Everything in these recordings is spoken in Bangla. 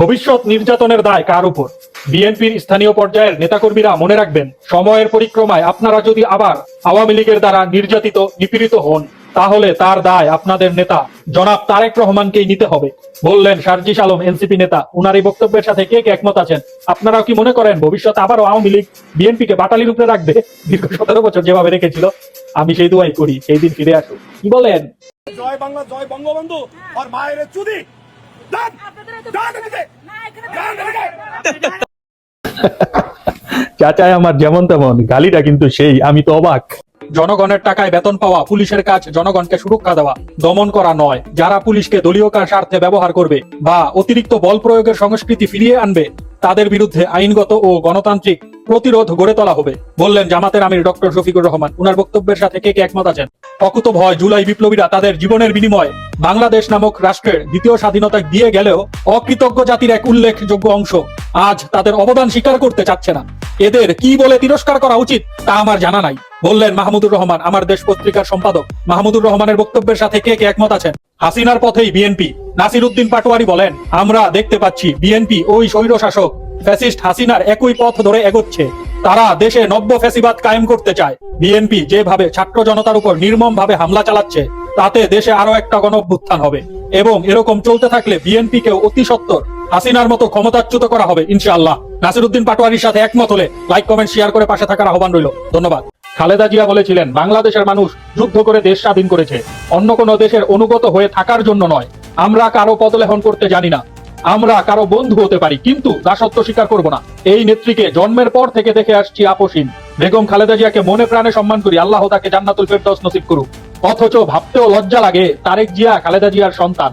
ভবিষ্যৎ নির্যাতনের দায় কার উপর? বিএনপির স্থানীয় পর্যায়ের নেতাকর্মীরা মনে রাখবেন, সময়ের পরিক্রমায় আপনারা যদি আবার আওয়ামী লীগের দ্বারা নির্যাতিত নিপীড়িত হন, তাহলে তার দায় আপনাদের নেতা জনাব তারেক রহমানকেই নিতে হবে, বললেন সার্জিস আলম এনসিপি নেতা। উনার এই বক্তব্যের সাথে কে কে একমত আছেন? আপনারাও কি মনে করেন ভবিষ্যতে আবারও আওয়ামী লীগ বিএনপিকে বাটালির উপরে রাখবে, দীর্ঘ 17 বছর যেভাবে রেখেছিল? আমি সেই দোয়াই করি সেই দিন ফিরে আসুক। কি বলেন? জয় বাংলা, জয় বঙ্গবন্ধু আর মায়ের চুদি। চাচায় আমার যেমন তেমন, গালিটা কিন্তু সেই। আমি তো অবাক। জনগণের টাকায় বেতন পাওয়া পুলিশের কাজ জনগণকে সুরক্ষা দেওয়া, দমন করা নয়। যারা পুলিশকে দলীয় স্বার্থে ব্যবহার করবে বা অতিরিক্ত বল প্রয়োগের সংস্কৃতি ফিরিয়ে আনবে, তাদের বিরুদ্ধে আইনগত ও গণতান্ত্রিক প্রতিরোধ গড়ে তোলা হবে, বললেন জামাতের আমির ডক্টর শফিকুর রহমান। উনার বক্তব্যের সাথে কে কে একমত আছেন? প্রকৃত ভয় জুলাই বিপ্লবীরা তাদের জীবনের বিনিময়ে বাংলাদেশ নামক রাষ্ট্রের দ্বিতীয় স্বাধীনতা দিয়ে গেলেও অকৃতজ্ঞ জাতির এক উল্লেখযোগ্য অংশ আজ তাদের অবদান স্বীকার করতে চাচ্ছে না। এদের কি বলে তিরস্কার করা উচিত তা আমার জানা নাই, বললেন মাহমুদুর রহমান, আমার দেশ পত্রিকার সম্পাদক। মাহমুদুর রহমানের বক্তব্যের সাথে কে কে একমত আছেন? হাসিনার পথেই বিএনপি। নাসির উদ্দিন পাটোয়ারি বলেন, আমরা দেখতে পাচ্ছি বিএনপি ওই স্বৈর শাসক ফ্যাসিস্ট হাসিনার একই পথ ধরে এগোচ্ছে। তারা দেশে নব্য ফ্যাসিবাদ কায়েম করতে চায়। বিএনপি যেভাবে ছাত্র জনতার উপর নির্মম ভাবে হামলা চালাচ্ছে, তাতে দেশে আরো একটা গণঅভ্যুত্থান হবে এবং এরকম চলতে থাকলে বিএনপিকে অতি সত্বর হাসিনার মতো ক্ষমতাচ্যুত করা হবে ইনশাআল্লাহ। নাসির উদ্দিন পাটোয়ারির সাথে একমত হলে লাইক কমেন্ট শেয়ার করে পাশে থাকার আহ্বান রইল। ধন্যবাদ। খালেদা জিয়া বলেছিলেন, বাংলাদেশের মানুষ যুদ্ধ করে দেশ স্বাধীন করেছে, অন্য কোনো দেশের অনুগত হয়ে থাকার জন্য নয়। আমরা কারো পদলেহন করতে জানি না, আমরা কারো বন্ধু হতে পারি, কিন্তু দাসত্ব স্বীকার করব না। এই নেত্রীকে জন্মের পর থেকে দেখে আসছি আপসীন। বেগম খালেদা জিয়াকে মনে প্রাণে সম্মান করি, আল্লাহ তাকে জান্নাতুল ফেরদৌস নসিব করুক। অথচ ভাবতেও লজ্জা লাগে, তারেক জিয়া খালেদা জিয়ার সন্তান।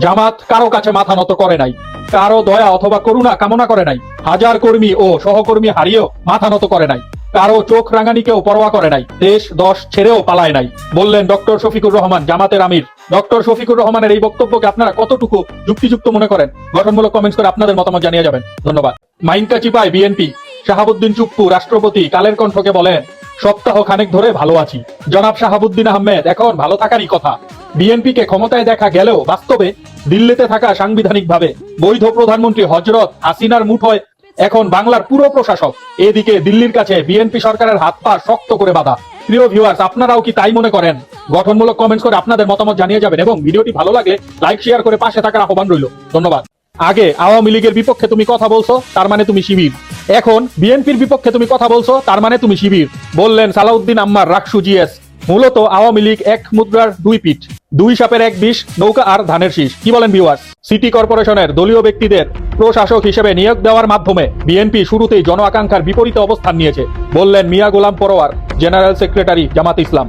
জামাত কারো কাছে মাথা নত করে নাই, কারো দয়া অথবা করুণা কামনা করে নাই, হাজার কর্মী ও সহকর্মী হারিয়েও মাথা নত করে নাই, কারো চোখ রাঙানিকেও পরোয়া করে নাই, দেশ দশ ছেড়েও পালায় নাই, বললেন ডক্টর শফিকুর রহমান, জামাতের আমির। ডক্টর শফিকুর রহমানের এই বক্তব্যকে আপনারা কতটুকু যুক্তিযুক্ত মনে করেন? গঠনমূলক কমেন্টস করে আপনাদের মতামত জানিয়ে যাবেন। ধন্যবাদ। মাইনকা চিপায় বিএনপি। শাহাবুদ্দিন চুপ্পু রাষ্ট্রপতি কালের কণ্ঠকে বলেন, সপ্তাহ খানেক ধরে ভালো আছি। জনাব শাহাবুদ্দিন আহমেদ, এখন ভালো থাকারই কথা। বিএনপিকে ক্ষমতায় দেখা গেলেও বাস্তবে দিল্লিতে থাকা সাংবিধানিকভাবে বৈধ প্রধানমন্ত্রী হযরত হাসিনার মুঠোয় এখন বাংলার পুরো প্রশাসক। এদিকে দিল্লির কাছে বিএনপি সরকারের হাত পা শক্ত করে বাঁধা। প্রিয় ভিউয়ার্স, আপনারাও কি তাই মনে করেন? গঠনমূলক কমেন্টস করে আপনাদের মতামত জানিয়ে যাবেন এবং ভিডিওটি ভালো লাগলে লাইক শেয়ার করে পাশে থাকার আহ্বান রইল। ধন্যবাদ। আগে আওয়ামী লীগের বিপক্ষে তুমি কথা বলছো, তার মানে তুমি শিবির। এখন বিএনপির বিপক্ষে তুমি কথা বলছো, তার মানে তুমি শিবির, বললেন সালাউদ্দিন আম্মার রাকসু জিএস। মূলত আওয়ামী লীগ এক মুদ্রার দুই পিঠ, দুই সাপের এক বিষ, নৌকা আর ধানের শীষ। কি বলেন ভিউয়ার্স? সিটি কর্পোরেশনের দলীয় ব্যক্তিদের প্রশাসক হিসেবে নিয়োগ দেওয়ার মাধ্যমে বিএনপি শুরুতেই জন আকাঙ্ক্ষার বিপরীতে অবস্থান নিয়েছে, বললেন মিয়া গোলাম পরোয়ার, জেনারেল সেক্রেটারি জামাত ইসলাম।